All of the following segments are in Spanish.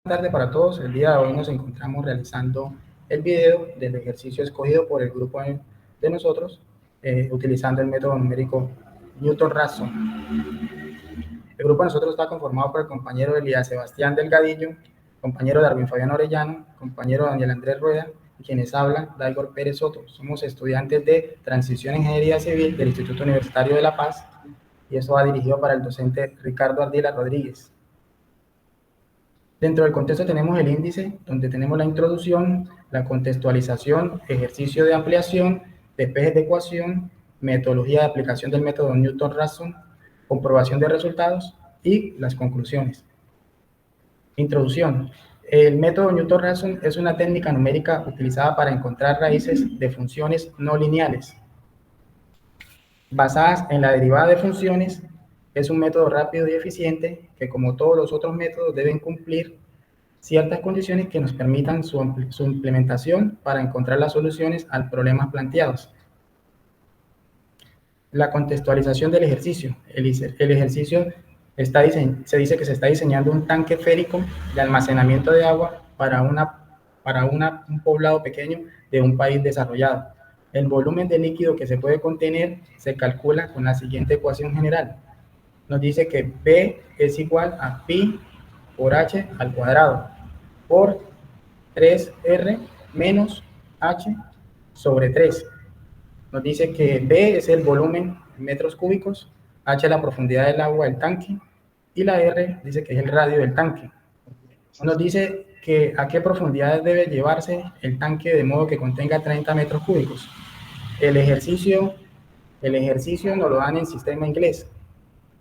Buenas tardes para todos. El día de hoy nos encontramos realizando el video del ejercicio escogido por el grupo de nosotros, utilizando el método numérico Newton-Raphson. El grupo de nosotros está conformado por el compañero Elías Sebastián Delgadillo, compañero Darwin Fabián Orellano, compañero Daniel Andrés Rueda, y quienes hablan, Daigor Pérez Soto. Somos estudiantes de Transición en Ingeniería Civil del Instituto Universitario de La Paz, y esto va dirigido para el docente Ricardo Ardila Rodríguez. Dentro del contexto tenemos el índice, donde tenemos la introducción, la contextualización, ejercicio de ampliación, despejes de ecuación, metodología de aplicación del método Newton-Raphson, comprobación de resultados y las conclusiones. Introducción. El método Newton-Raphson es una técnica numérica utilizada para encontrar raíces de funciones no lineales. Basadas en la derivada de funciones, es un método rápido y eficiente que, como todos los otros métodos, deben cumplir ciertas condiciones que nos permitan su implementación para encontrar las soluciones a los problemas planteados. La contextualización del ejercicio. El ejercicio se dice que se está diseñando un tanque esférico de almacenamiento de agua para un poblado pequeño de un país desarrollado. El volumen de líquido que se puede contener se calcula con la siguiente ecuación general. Nos dice que B es igual a pi por h al cuadrado por 3R menos h sobre 3. Nos dice que B es el volumen en metros cúbicos, h es la profundidad del agua del tanque y la R dice que es el radio del tanque. Nos dice que a qué profundidades debe llevarse el tanque de modo que contenga 30 metros cúbicos. El ejercicio nos lo dan en sistema inglés.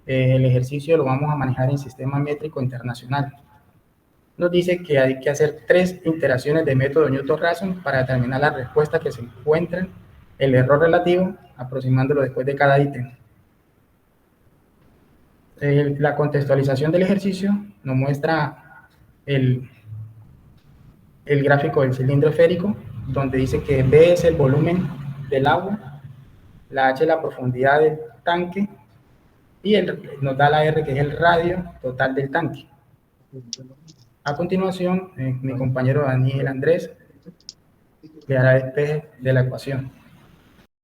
El ejercicio lo vamos a manejar en sistema métrico internacional. Nos dice que hay que hacer 3 iteraciones de método Newton-Raphson para determinar la respuesta que se encuentra, el error relativo, aproximándolo después de cada ítem. La contextualización del ejercicio nos muestra el gráfico del cilindro esférico, donde dice que B es el volumen del agua, la H es la profundidad del tanque, y nos da la R, que es el radio total del tanque. A continuación, mi compañero Daniel Andrés le hará despeje de la ecuación.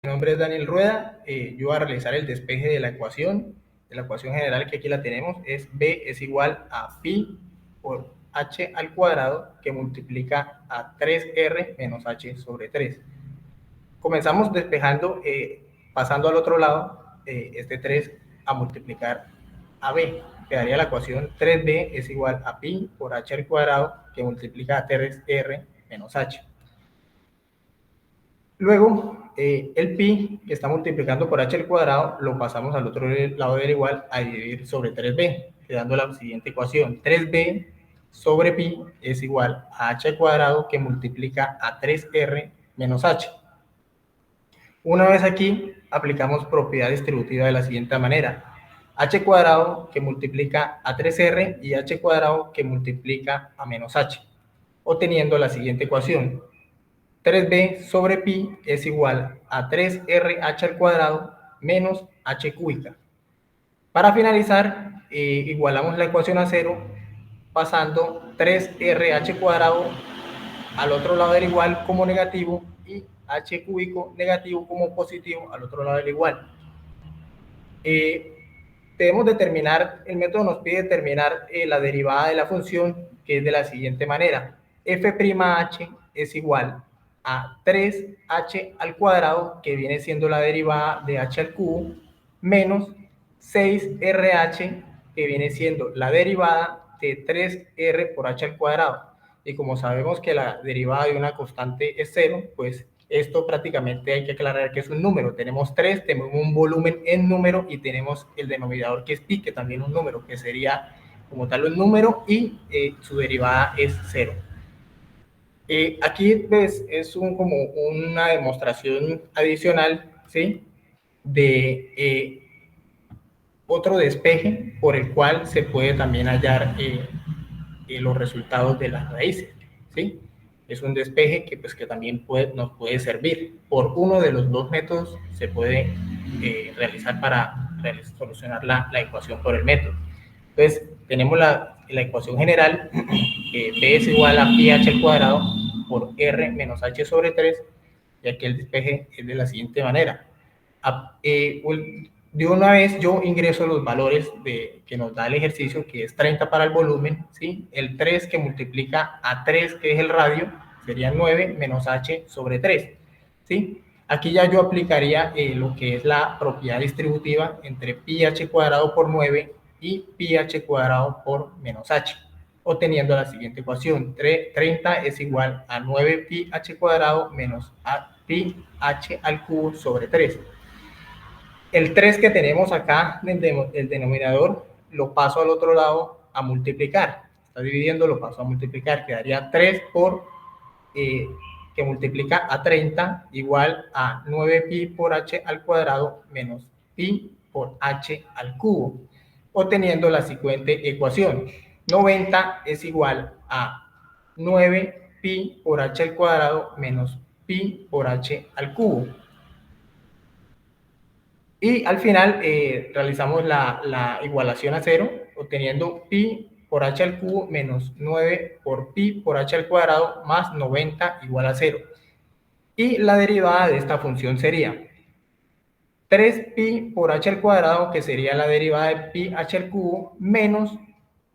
Mi nombre es Daniel Rueda, yo voy a realizar el despeje de la ecuación general que aquí la tenemos, es B es igual a pi por h al cuadrado que multiplica a 3r menos h sobre 3. Comenzamos despejando, pasando al otro lado, este 3 a multiplicar a b. Quedaría la ecuación 3b es igual a pi por h al cuadrado que multiplica a 3r menos h. Luego, el pi que está multiplicando por h al cuadrado lo pasamos al otro lado del igual a dividir sobre 3b, quedando la siguiente ecuación. 3b sobre pi es igual a h al cuadrado que multiplica a 3r menos h. Una vez aquí, aplicamos propiedad distributiva de la siguiente manera. H cuadrado que multiplica a 3r y h cuadrado que multiplica a menos h, obteniendo la siguiente ecuación. 3b sobre pi es igual a 3rh al cuadrado menos h cúbica. Para finalizar, igualamos la ecuación a 0 pasando 3rh cuadrado al otro lado del igual como negativo y h cúbico negativo como positivo al otro lado del igual. Debemos determinar, el método nos pide determinar la derivada de la función, que es de la siguiente manera. F'h es igual a 3h al cuadrado, que viene siendo la derivada de h al cubo, menos 6rh, que viene siendo la derivada de 3r por h al cuadrado. Y como sabemos que la derivada de una constante es 0, pues esto prácticamente hay que aclarar que es un número. Tenemos 3, tenemos un volumen en número y tenemos el denominador que es pi, que también es un número, que sería como tal un número y su derivada es 0. Aquí pues, es como una demostración adicional, ¿sí?, de otro despeje por el cual se puede también hallar los resultados de las raíces, ¿sí? Es un despeje que, pues, que también nos puede servir. Por uno de los dos métodos se puede realizar para solucionar la ecuación por el método. Entonces, tenemos la ecuación general, P es igual a pi h al cuadrado por R menos H sobre 3, y aquí el despeje es de la siguiente manera. De una vez yo ingreso los valores que nos da el ejercicio, que es 30 para el volumen, ¿sí? El 3 que multiplica a 3, que es el radio, sería 9 menos H sobre 3, ¿sí? Aquí ya yo aplicaría lo que es la propiedad distributiva entre pi h cuadrado por 9 y pi h cuadrado por menos h, obteniendo la siguiente ecuación: 30 es igual a 9 pi h cuadrado menos pi h al cubo sobre 3. El 3 que tenemos acá, el denominador, lo paso al otro lado a multiplicar. Está dividiendo, lo paso a multiplicar. Quedaría 3 por, que multiplica a 30, igual a 9pi por h al cuadrado menos pi por h al cubo, obteniendo la siguiente ecuación: 90 es igual a 9pi por h al cuadrado menos pi por h al cubo. Y al final realizamos la igualación a 0, obteniendo pi por h al cubo menos 9 por pi por h al cuadrado más 90 igual a 0. Y la derivada de esta función sería 3pi por h al cuadrado, que sería la derivada de pi h al cubo, menos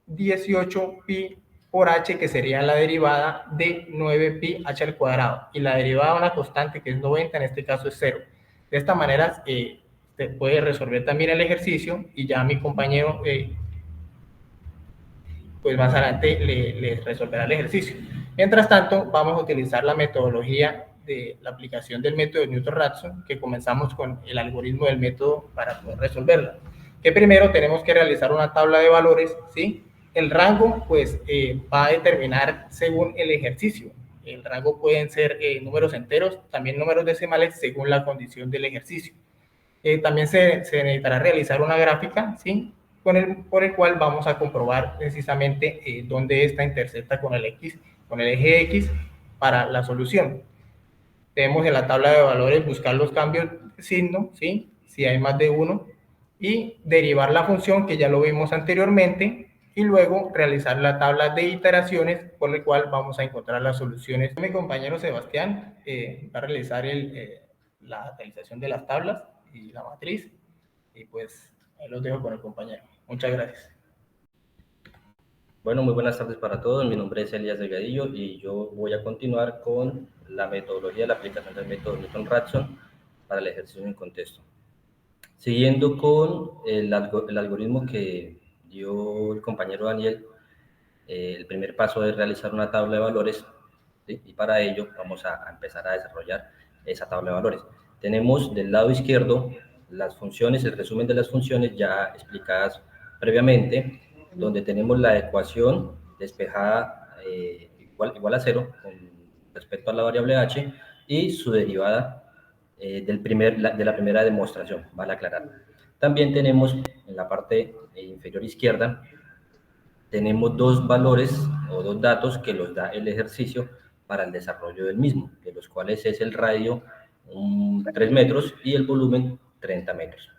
18pi por h, que sería la derivada de 9pi h al cuadrado. Y la derivada de una constante, que es 90, en este caso es 0. De esta manera se puede resolver también el ejercicio, y ya mi compañero pues más adelante le resolverá el ejercicio. Mientras tanto, vamos a utilizar la metodología de la aplicación del método de Newton-Raphson, que comenzamos con el algoritmo del método para poder resolverla. Que primero tenemos que realizar una tabla de valores, ¿sí? El rango, pues, va a determinar según el ejercicio. El rango pueden ser números enteros, también números decimales, según la condición del ejercicio. También se necesitará realizar una gráfica, ¿sí? Por el cual vamos a comprobar precisamente dónde esta intersecta con el X, con el eje X, para la solución. Debemos en la tabla de valores buscar los cambios de signo, ¿sí? Si hay más de uno, y derivar la función, que ya lo vimos anteriormente, y luego realizar la tabla de iteraciones, por la cual vamos a encontrar las soluciones. Mi compañero Sebastián va a realizar la realización de las tablas y la matriz, y pues ahí los dejo con el compañero. Muchas gracias. Bueno, muy buenas tardes para todos. Mi nombre es Elías Delgadillo y yo voy a continuar con la metodología de la aplicación del método Newton-Raphson para el ejercicio en contexto. Siguiendo con el algoritmo que dio el compañero Daniel, el primer paso es realizar una tabla de valores, ¿sí? Y para ello vamos a empezar a desarrollar esa tabla de valores. Tenemos del lado izquierdo las funciones, el resumen de las funciones ya explicadas previamente, donde tenemos la ecuación despejada igual a 0 con respecto a la variable h y su derivada de la primera demostración, vale aclarar. También tenemos en la parte inferior izquierda, tenemos dos valores o dos datos que los da el ejercicio para el desarrollo del mismo, de los cuales es el radio 3 metros y el volumen 30 metros.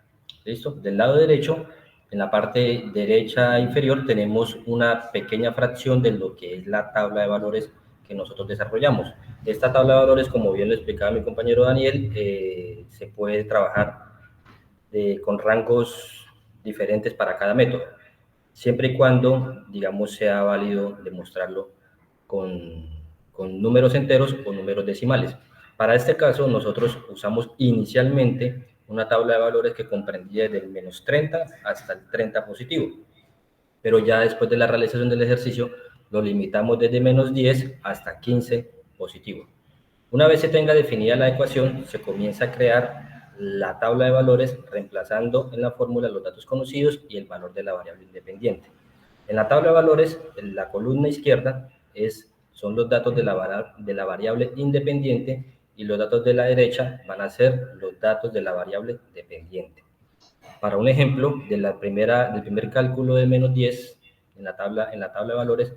¿Listo? Del lado derecho, en la parte derecha inferior, tenemos una pequeña fracción de lo que es la tabla de valores que nosotros desarrollamos. Esta tabla de valores, como bien lo explicaba mi compañero Daniel, se puede trabajar con rangos diferentes para cada método, siempre y cuando, digamos, sea válido demostrarlo con números enteros o números decimales. Para este caso, nosotros usamos inicialmente una tabla de valores que comprendía desde el menos 30 hasta el 30 positivo, pero ya después de la realización del ejercicio lo limitamos desde menos 10 hasta 15 positivo. Una vez se tenga definida la ecuación, se comienza a crear la tabla de valores reemplazando en la fórmula los datos conocidos y el valor de la variable independiente. En la tabla de valores, en la columna izquierda son los datos de la variable independiente y los datos de la derecha van a ser los datos de la variable dependiente. Para un ejemplo del primer cálculo de menos 10 en la tabla de valores,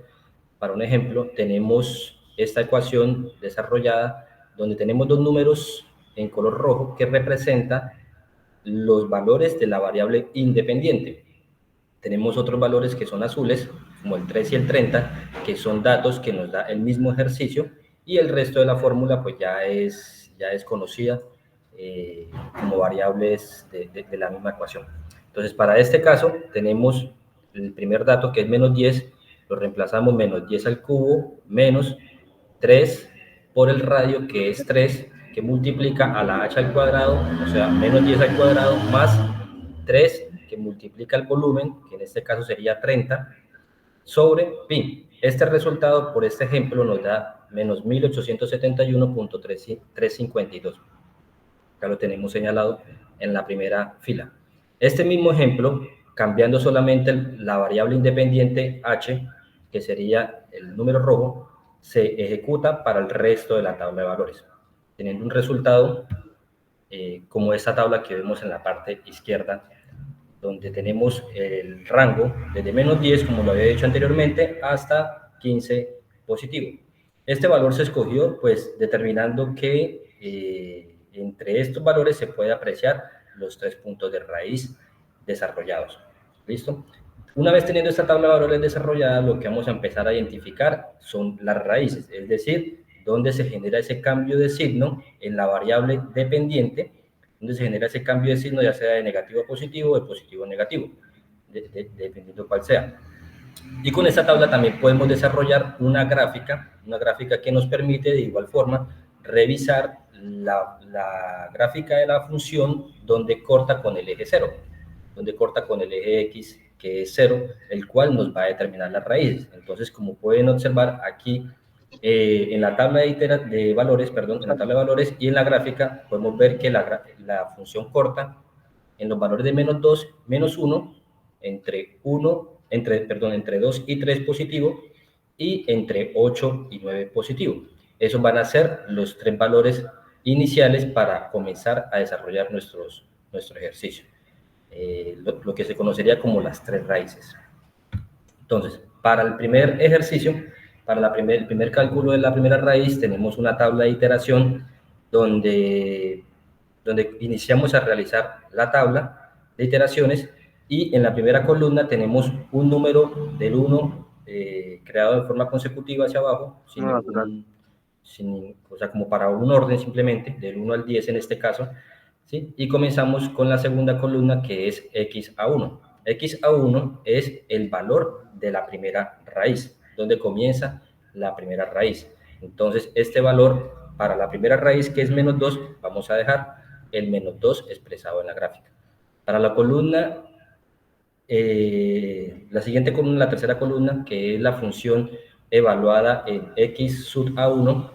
para un ejemplo tenemos esta ecuación desarrollada donde tenemos dos números en color rojo que representan los valores de la variable independiente. Tenemos otros valores que son azules como el 3 y el 30, que son datos que nos da el mismo ejercicio, y el resto de la fórmula pues ya es conocida como variables de la misma ecuación. Entonces, para este caso, tenemos el primer dato, que es menos 10, lo reemplazamos menos 10 al cubo, menos 3 por el radio, que es 3, que multiplica a la h al cuadrado, o sea, menos 10 al cuadrado, más 3, que multiplica el volumen, que en este caso sería 30, sobre pi. Este resultado, por este ejemplo, nos da menos 1871.352. Acá lo tenemos señalado en la primera fila. Este mismo ejemplo, cambiando solamente la variable independiente h, que sería el número rojo, se ejecuta para el resto de la tabla de valores, teniendo un resultado como esta tabla que vemos en la parte izquierda, donde tenemos el rango desde menos 10, como lo había dicho anteriormente, hasta 15 positivo. Este valor se escogió pues determinando que entre estos valores se puede apreciar los 3 puntos de raíz desarrollados. ¿Listo? Una vez teniendo esta tabla de valores desarrollada, lo que vamos a empezar a identificar son las raíces, es decir, dónde se genera ese cambio de signo en la variable dependiente, donde se genera ese cambio de signo, ya sea de negativo a positivo o de positivo a negativo, dependiendo cuál sea. Y con esta tabla también podemos desarrollar una gráfica que nos permite de igual forma revisar la gráfica de la función donde corta con el eje 0, donde corta con el eje X, que es 0, el cual nos va a determinar las raíces. Entonces, como pueden observar aquí, en la tabla de valores, en la tabla de valores y en la gráfica, podemos ver que la función corta en los valores de menos 2, menos 1, entre 2 y 3 positivo, y entre 8 y 9 positivo. Esos van a ser los 3 valores iniciales para comenzar a desarrollar nuestro ejercicio. Lo que se conocería como las 3 raíces. Entonces, para el primer ejercicio, para el primer cálculo de la primera raíz, tenemos una tabla de iteración donde iniciamos a realizar la tabla de iteraciones, y en la primera columna tenemos un número del 1 creado de forma consecutiva hacia abajo, o sea, como para un orden simplemente, del 1 al 10 en este caso, ¿sí? Y comenzamos con la segunda columna, que es x a 1. X a 1 es el valor de la primera raíz, donde comienza la primera raíz. Entonces, este valor para la primera raíz, que es menos 2, vamos a dejar el menos 2 expresado en la gráfica. Para la columna, la siguiente columna, la tercera columna, que es la función evaluada en x sub a1,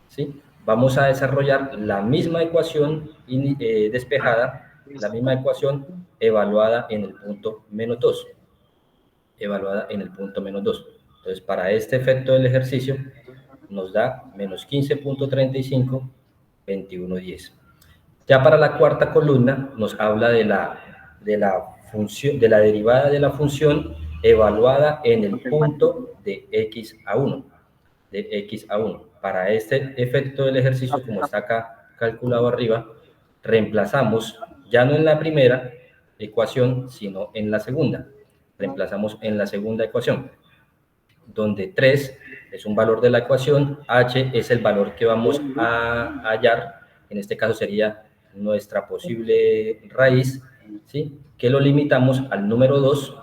¿sí? Vamos a desarrollar la misma ecuación despejada, la misma ecuación evaluada en el punto menos 2. Evaluada en el punto menos 2. Entonces, para este efecto del ejercicio, nos da menos 15.35, 21.10. Ya para la cuarta columna, nos habla de la función, de la derivada de la función evaluada en el punto de x a 1. De x a 1. Para este efecto del ejercicio, como está acá calculado arriba, reemplazamos ya no en la primera ecuación, sino en la segunda. Reemplazamos en la segunda ecuación, donde 3 es un valor de la ecuación, h es el valor que vamos a hallar, en este caso sería nuestra posible raíz, ¿sí? Que lo limitamos al número 2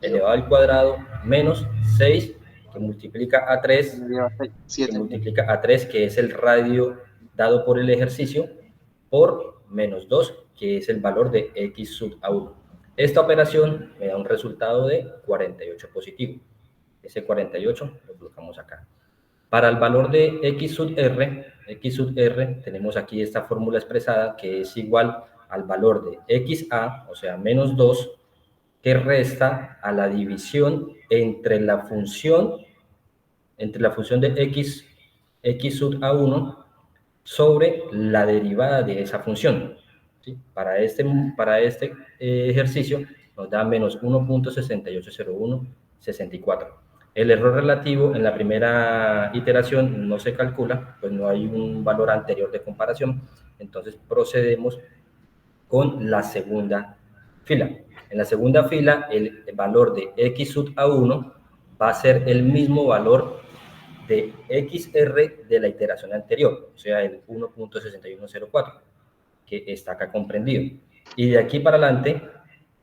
elevado al cuadrado menos 6, que multiplica a 3, que es el radio dado por el ejercicio, por menos 2, que es el valor de x sub a 1. Esta operación me da un resultado de 48 positivo. Ese 48 lo colocamos acá. Para el valor de x sub r, tenemos aquí esta fórmula expresada, que es igual al valor de xa, o sea, menos 2, que resta a la división entre la función de x sub a1 sobre la derivada de esa función, ¿sí? Para este ejercicio nos da menos 1.680164. El error relativo en la primera iteración no se calcula, pues no hay un valor anterior de comparación. Entonces procedemos con la segunda fila. En la segunda fila, el valor de x sub a1 va a ser el mismo valor de XR de la iteración anterior, o sea, el 1.6104, que está acá comprendido. Y de aquí para adelante,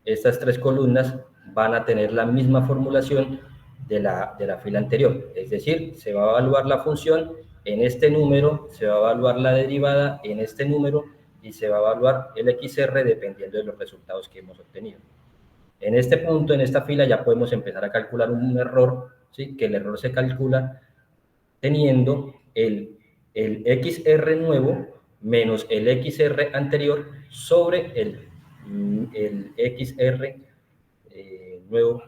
estas tres columnas van a tener la misma formulación de la fila anterior, es decir, se va a evaluar la función en este número, se va a evaluar la derivada en este número y se va a evaluar el XR dependiendo de los resultados que hemos obtenido. En este punto, en esta fila, ya podemos empezar a calcular un error, ¿sí? Que el error se calcula teniendo el XR nuevo menos el XR anterior sobre el XR nuevo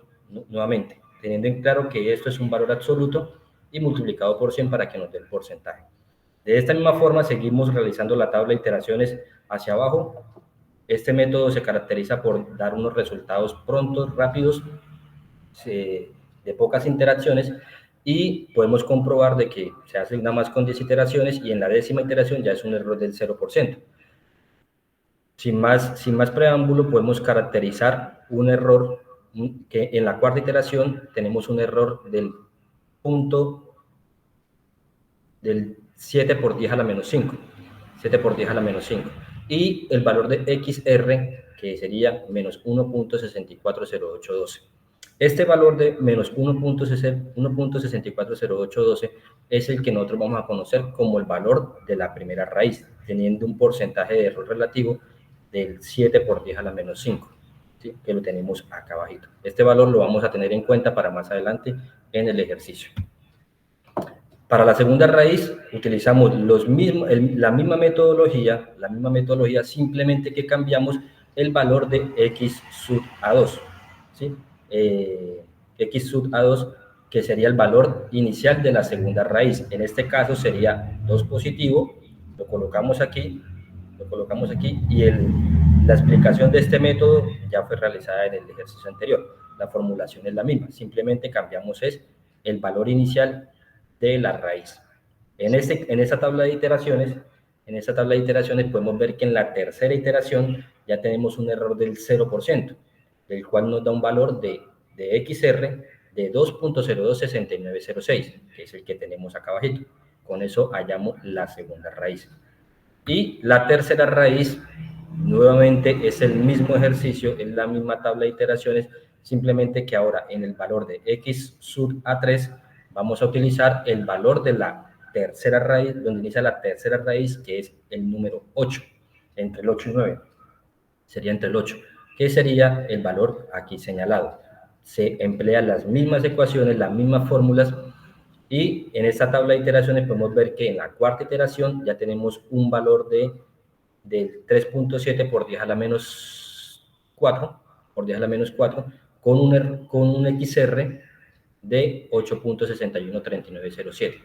nuevamente, teniendo en claro que esto es un valor absoluto y multiplicado por 100 para que nos dé el porcentaje. De esta misma forma seguimos realizando la tabla de iteraciones hacia abajo. Este método se caracteriza por dar unos resultados prontos, rápidos, de pocas interacciones, y podemos comprobar de que se hace nada más con 10 iteraciones y en la 10ª iteración ya es un error del 0%. Sin más preámbulo, podemos caracterizar un error que en la 4ª iteración tenemos un error del 7 por 10 a la menos 5. 7 por 10 a la menos 5. Y el valor de XR, que sería menos 1.640812. Este valor de menos 1.640812 es el que nosotros vamos a conocer como el valor de la primera raíz, teniendo un porcentaje de error relativo del 7 por 10 a la menos 5, ¿sí? Que lo tenemos acá abajito. Este valor lo vamos a tener en cuenta para más adelante en el ejercicio. Para la segunda raíz utilizamos la misma metodología, simplemente que cambiamos el valor de x sub a2, ¿sí? X sub a2, que sería el valor inicial de la segunda raíz. En este caso sería 2 positivo, lo colocamos aquí, y la explicación de este método ya fue realizada en el ejercicio anterior. La formulación es la misma, simplemente cambiamos el valor inicial de la raíz. En esta tabla de iteraciones, podemos ver que en la tercera iteración ya tenemos un error del 0%, del cual nos da un valor de XR de 2.026906, que es el que tenemos acá abajito. Con eso hallamos la segunda raíz. Y la tercera raíz, nuevamente es el mismo ejercicio, es la misma tabla de iteraciones, simplemente que ahora en el valor de x sub a3 vamos a utilizar el valor de la tercera raíz, donde inicia la tercera raíz, que es el número 8, entre el 8 y 9, sería entre el 8, que sería el valor aquí señalado. Se emplean las mismas ecuaciones, las mismas fórmulas, y en esta tabla de iteraciones podemos ver que en la cuarta iteración ya tenemos un valor de 3.7 por 10 a la menos 4, con un XR de 8.613907.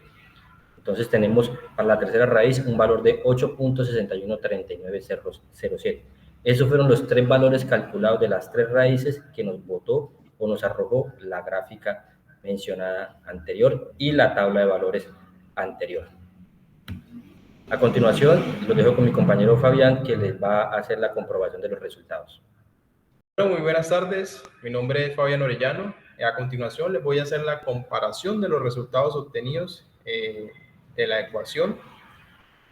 Entonces tenemos para la tercera raíz un valor de 8.613907. Esos fueron los 3 valores calculados de las 3 raíces que nos botó o nos arrojó la gráfica mencionada anterior y la tabla de valores anterior. A continuación, los dejo con mi compañero Fabián, que les va a hacer la comprobación de los resultados. Bueno, muy buenas tardes. Mi nombre es Fabián Orellano. A continuación les voy a hacer la comparación de los resultados obtenidos de la ecuación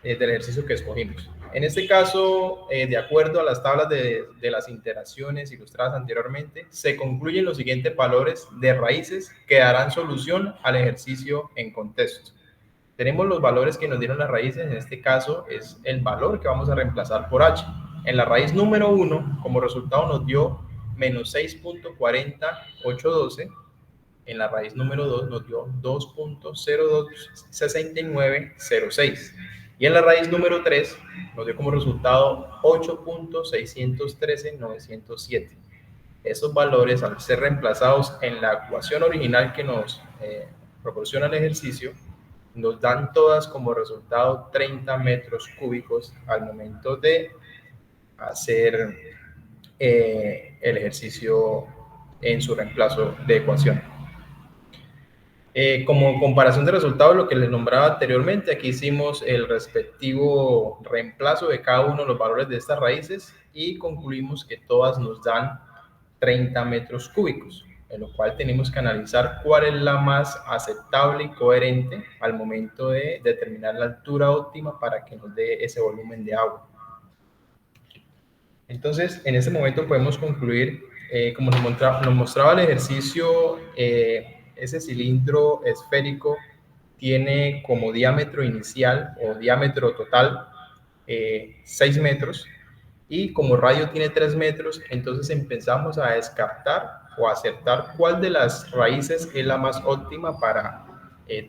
del ejercicio que escogimos. En este caso, de acuerdo a las tablas de las iteraciones ilustradas anteriormente, se concluyen los siguientes valores de raíces que darán solución al ejercicio en contexto. Tenemos los valores que nos dieron las raíces, en este caso es el valor que vamos a reemplazar por h. En la raíz número 1, como resultado nos dio menos 6.40812. En la raíz número 2 nos dio 2.026906. Y en la raíz número 3 nos dio como resultado 8.613.907. Esos valores, al ser reemplazados en la ecuación original que nos proporciona el ejercicio, nos dan todas como resultado 30 metros cúbicos al momento de hacer el ejercicio en su reemplazo de ecuación. Como comparación de resultados, lo que les nombraba anteriormente, aquí hicimos el respectivo reemplazo de cada uno de los valores de estas raíces y concluimos que todas nos dan 30 metros cúbicos. en lo cual tenemos que analizar cuál es la más aceptable y coherente al momento de determinar la altura óptima para que nos dé ese volumen de agua. Entonces, en este momento podemos concluir, como nos mostraba el ejercicio, ese cilindro esférico tiene como diámetro inicial o diámetro total 6 metros, y como radio tiene 3 metros, entonces empezamos a descartar o acertar cuál de las raíces es la más óptima para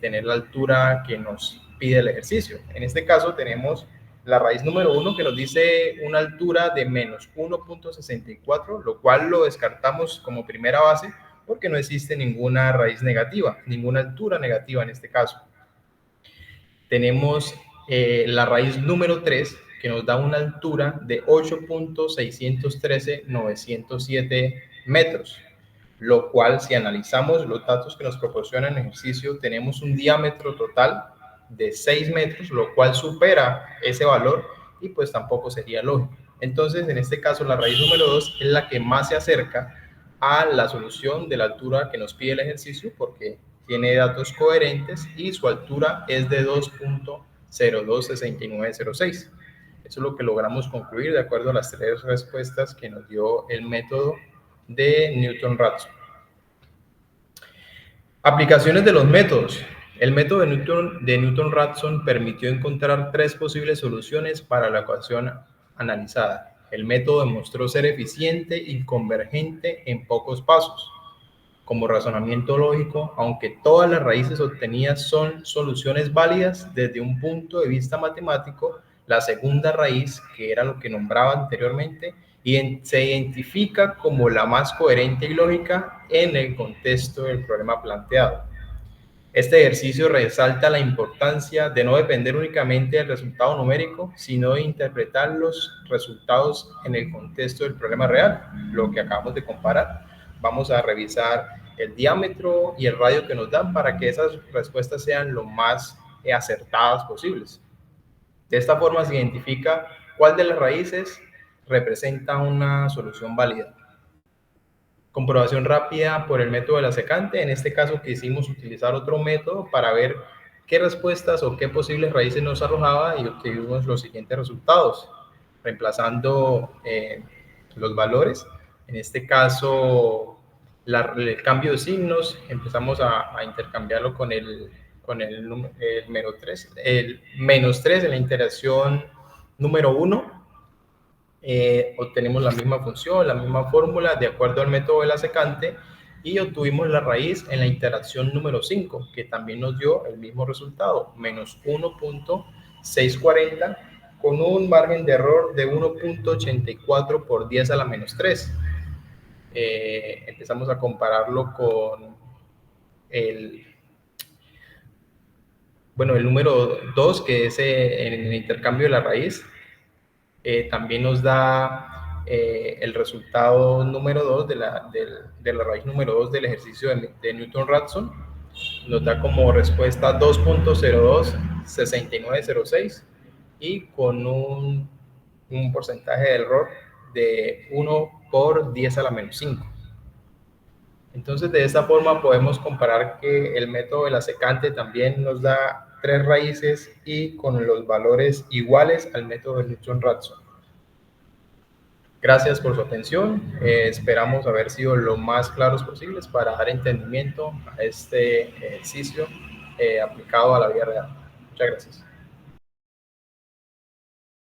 tener la altura que nos pide el ejercicio. En este caso tenemos la raíz número 1 que nos dice una altura de menos 1.64, lo cual lo descartamos como primera base porque no existe ninguna raíz negativa, ninguna altura negativa en este caso. Tenemos la raíz número 3 que nos da una altura de 8.613.907 metros, lo cual, si analizamos los datos que nos proporciona el ejercicio, tenemos un diámetro total de 6 metros, lo cual supera ese valor y pues tampoco sería lógico. Entonces, en este caso, la raíz número 2 es la que más se acerca a la solución de la altura que nos pide el ejercicio, porque tiene datos coherentes y su altura es de 2.026906. Eso es lo que logramos concluir de acuerdo a las 3 respuestas que nos dio el método de Newton-Raphson. Aplicaciones de los métodos. El método de Newton-Raphson permitió encontrar 3 posibles soluciones para la ecuación analizada. El método demostró ser eficiente y convergente en pocos pasos. Como razonamiento lógico, aunque todas las raíces obtenidas son soluciones válidas desde un punto de vista matemático, la segunda raíz, que era lo que nombraba anteriormente, se identifica como la más coherente y lógica en el contexto del problema planteado. Este ejercicio resalta la importancia de no depender únicamente del resultado numérico, sino de interpretar los resultados en el contexto del problema real, lo que acabamos de comparar. Vamos a revisar el diámetro y el radio que nos dan para que esas respuestas sean lo más acertadas posibles. De esta forma se identifica cuál de las raíces representa una solución válida. Comprobación rápida por el método de la secante. En este caso quisimos utilizar otro método para ver qué respuestas o qué posibles raíces nos arrojaba y obtuvimos los siguientes resultados, reemplazando los valores. En este caso, el cambio de signos, empezamos a intercambiarlo con el menos 3 en la interacción número 1. Obtenemos la misma función, la misma fórmula de acuerdo al método de la secante, y obtuvimos la raíz en la interacción número 5, que también nos dio el mismo resultado, menos 1.640, con un margen de error de 1.84 por 10 a la menos 3. Empezamos a compararlo con el número 2, que es en el intercambio de la raíz. También nos da el resultado número 2 de la raíz número 2 del ejercicio de Newton-Raphson. Nos da como respuesta 2.026906 y con un porcentaje de error de 1 por 10 a la menos 5. Entonces, de esta forma podemos comparar que el método de la secante también nos da 3 raíces y con los valores iguales al método de Newton-Raphson. Gracias por su atención. Esperamos haber sido lo más claros posibles para dar entendimiento a este ejercicio aplicado a la vida real. Muchas gracias.